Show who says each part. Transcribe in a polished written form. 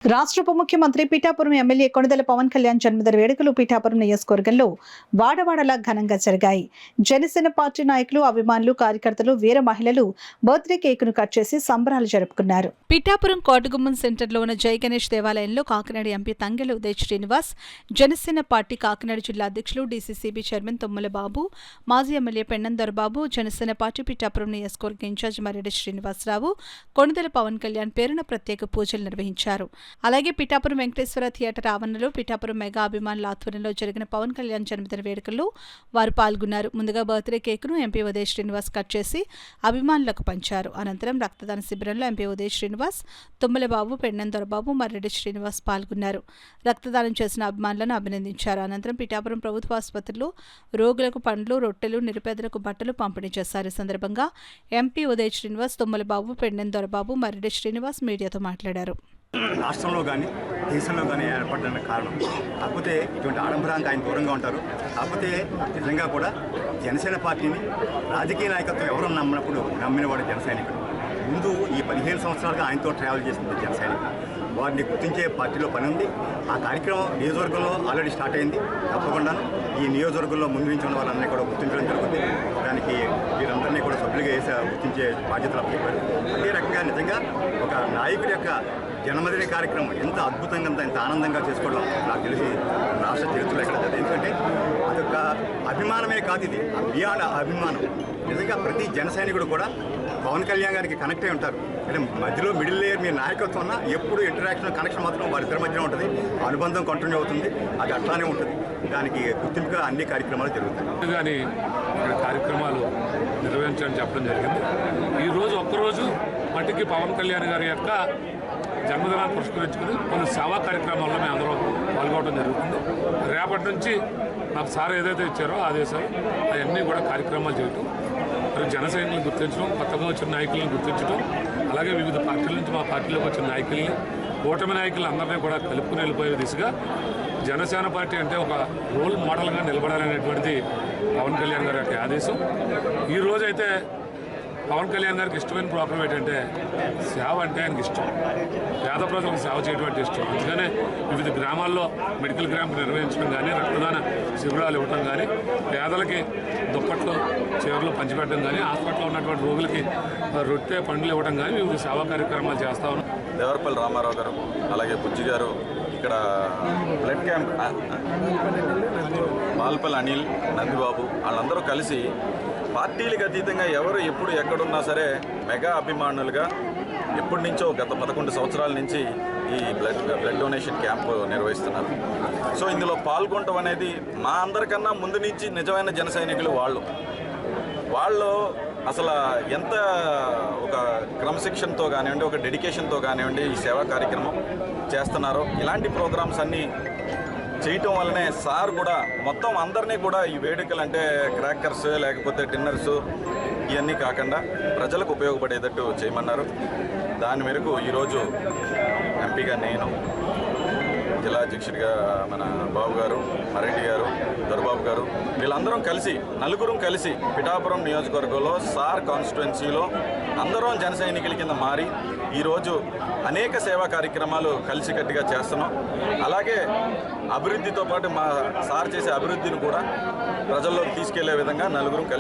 Speaker 1: రాష్ట్ర ఉప ముఖ్యమంత్రి పిఠాపురం ఎమ్మెల్యే కొణిదెల పవన్ కళ్యాణ్ జన్మదిన వేడుకలు పిఠాపురం నియోజకవర్గంలో వాడవాడలా ఘనంగా జరిగాయి. జనసేన పార్టీ నాయకులు, అభిమానులు, కార్యకర్తలు, వీర మహిళలు బర్త్డే కేకును కట్ చేసి సంబరాలు జరుపుకున్నారు. పిఠాపురం కోటగుమ్మం సెంటర్లో ఉన్న జై గణేష్ దేవాలయంలో కాకినాడ ఎంపీ తంగెల ఉదయ్ శ్రీనివాస్, జనసేన పార్టీ కాకినాడ జిల్లా అధ్యక్షులు, డీసీసీబీ చైర్మన్ తుమ్మల బాబు, మాజీ ఎమ్మెల్యే పెన్నం దొరబాబు, జనసేన పార్టీ పిఠాపురం నియోజకవర్గ ఇన్ఛార్జ్ మర్రెడ్డి శ్రీనివాసరావు, కొణిదెల పవన్ కళ్యాణ్ పేరున ప్రత్యేక పూజలు నిర్వహించారు. అలాగే పిఠాపురం వెంకటేశ్వర థియేటర్ ఆవరణలో పిఠాపురం మెగా అభిమానుల ఆధ్వర్యంలో జరిగిన పవన్ కళ్యాణ్ జన్మదిన వేడుకల్లో వారు పాల్గొన్నారు. ముందుగా బర్త్డే కేకును ఎంపీ ఉదయ్ శ్రీనివాస్ కట్ చేసి అభిమానులకు పంచారు. అనంతరం రక్తదాన శిబిరంలో ఎంపీ ఉదయ్ శ్రీనివాస్, తుమ్మలబాబు, పెన్నం దొరబాబు, మర్రెడ్డి శ్రీనివాస్ పాల్గొన్నారు. రక్తదానం చేసిన అభిమానులను అభినందించారు. అనంతరం పిఠాపురం ప్రభుత్వ ఆసుపత్రిలో రోగులకు పండ్లు, రొట్టెలు, నిరుపేదలకు బట్టలు పంపిణీ చేశారు. ఈ సందర్భంగా ఎంపీ ఉదయ్ శ్రీనివాస్, తుమ్మలబాబు, పెన్నం దొరబాబు, మర్రెడ్డి శ్రీనివాస్ మీడియాతో మాట్లాడారు.
Speaker 2: రాష్ట్రంలో కానీ దేశంలో కానీ ఏర్పడడానికి కారణం. కాకపోతే ఇటువంటి ఆడంబరానికి ఆయన దూరంగా ఉంటారు. కాకపోతే నిజంగా కూడా జనసేన పార్టీని రాజకీయ నాయకత్వం ఎవరు నమ్మినవాడు జన సైనికుడు. ముందు ఈ 15 సంవత్సరాలుగా ఆయనతో ట్రావెల్ చేస్తుంది జన సైనికుడు. వారిని గుర్తించే పార్టీలో పని ఉంది. ఆ కార్యక్రమం నియోజకవర్గంలో ఆల్రెడీ స్టార్ట్ అయింది. తప్పకుండా ఈ నియోజకవర్గంలో ముందు నుంచి ఉన్న వాళ్ళందరినీ కూడా గుర్తించడం జరుగుతుంది. దానికి వీరందరినీ కూడా సభ్యులుగా గుర్తించే బాధ్యతలు అప్పచెప్పారు. అదే రకంగా నిజంగా ఒక నాయకుడి యొక్క జన్మదిన కార్యక్రమం ఎంత అద్భుతంగా ఎంత ఆనందంగా చేసుకోవడం నాకు తెలిసి రాష్ట్ర చరిత్రలో ఎక్కడ జరుగుతుంది. ఎందుకంటే అదొక అభిమానమే కాదు, ఇది బియాండ్ అభిమానం. నిజంగా ప్రతి జన సైనికుడు కూడా పవన్ కళ్యాణ్ గారికి కనెక్ట్ అయి ఉంటారు. అంటే మధ్యలో మిడిల్ లేయర్ మీ నాయకత్వం ఉన్న ఎప్పుడు ఇంటరాక్షన్ కనెక్షన్ మాత్రం వారిద్దరి మధ్యలో ఉంటుంది. అనుబంధం కంటిన్యూ అవుతుంది. అది అట్లానే ఉంటుంది. దానికి గుర్తింపుగా అన్ని కార్యక్రమాలు జరుగుతాయి.
Speaker 3: కానీ ఇక్కడ కార్యక్రమాలు నిర్వహించాలని చెప్పడం జరిగింది. ఈరోజు ఒక్కరోజు మట్టికి పవన్ కళ్యాణ్ గారి యొక్క జన్మదినాన్ని పురస్కరించుకుని కొన్ని సేవా కార్యక్రమాల్లో మేము అందరం పాల్గొనడం జరుగుతుంది. రేపటి నుంచి నాకు సార్ ఏదైతే ఇచ్చారో ఆదేశాలు అవన్నీ కూడా కార్యక్రమాలు చేయటం, మరి జన సైనికులను గుర్తించడం, కొత్తగా వచ్చిన నాయకులను గుర్తించడం, అలాగే వివిధ పార్టీల నుంచి మా పార్టీలోకి వచ్చిన నాయకుల్ని, కూటమి నాయకులందరినీ కూడా కలుపుకుని వెళ్ళిపోయే దిశగా జనసేన పార్టీ అంటే ఒక రోల్ మోడల్గా నిలబడాలనేటువంటిది పవన్ కళ్యాణ్ గారి యొక్క ఆదేశం. ఈరోజైతే పవన్ కళ్యాణ్ గారికి ఇష్టమైన ప్రోగ్రాం ఏంటంటే సేవ అంటే ఆయనకి ఇష్టం. పేద ప్రజలకు సేవ చేయడం అంటే ఇష్టం. అందుకనే వివిధ గ్రామాల్లో మెడికల్ క్యాంప్ నిర్వహించడం కానీ, రక్తదాన శిబిరాలు ఇవ్వడం కానీ, పేదలకి దుప్పట్లు, చీరలు పంచిపెట్టడం కానీ, హాస్పిటల్లో ఉన్నటువంటి రోగులకి రొట్టె పండ్లు ఇవ్వడం కానీ వివిధ సేవా కార్యక్రమాలు చేస్తా ఉన్నాం.
Speaker 4: దేవరపల్లి రామారావు గారు, అలాగే బుజ్జి గారు, ఇక్కడ బ్లడ్ క్యాంప్ మాల్పల్లి అనిల్, నందిబాబు వాళ్ళందరూ కలిసి పార్టీలకు అతీతంగా ఎవరు ఎప్పుడు ఎక్కడున్నా సరే మెగా అభిమానులుగా ఎప్పటి నుంచో గత 11 సంవత్సరాల నుంచి ఈ బ్లడ్ డొనేషన్ క్యాంపు నిర్వహిస్తున్నారు. సో ఇందులో పాల్గొనడం అనేది మా అందరికన్నా ముందు నుంచి నిజమైన జన సైనికులు వాళ్ళు అసలు ఎంత ఒక క్రమశిక్షణతో కానివ్వండి, ఒక డెడికేషన్తో కానివ్వండి ఈ సేవా కార్యక్రమం చేస్తున్నారో, ఇలాంటి ప్రోగ్రామ్స్ అన్నీ చేయటం వల్లనే సార్ కూడా మొత్తం అందరినీ కూడా ఈ వేడుకలు అంటే క్రాకర్స్ లేకపోతే డిన్నర్స్ ఇవన్నీ కాకుండా ప్రజలకు ఉపయోగపడేటట్టు చేయమన్నారు. దాని మేరకు ఈరోజు ఎంపీగా నేను, జిల్లా అధ్యక్షుడిగా మన బాబు గారు, మరెడ్డి గారు, దొరబాబు గారు వీళ్ళందరం కలిసి నలుగురం కలిసి పిఠాపురం నియోజకవర్గంలో సార్ కాన్స్టిట్యున్సీలో అందరం జన సైనికుల కింద మారి ఈరోజు అనేక సేవా కార్యక్రమాలు కలిసికట్టుగా చేస్తున్నాం. అలాగే అభివృద్ధితో పాటు మా సార్ చేసే అభివృద్ధిని కూడా ప్రజల్లోకి తీసుకెళ్లే విధంగా నలుగురం కలిసి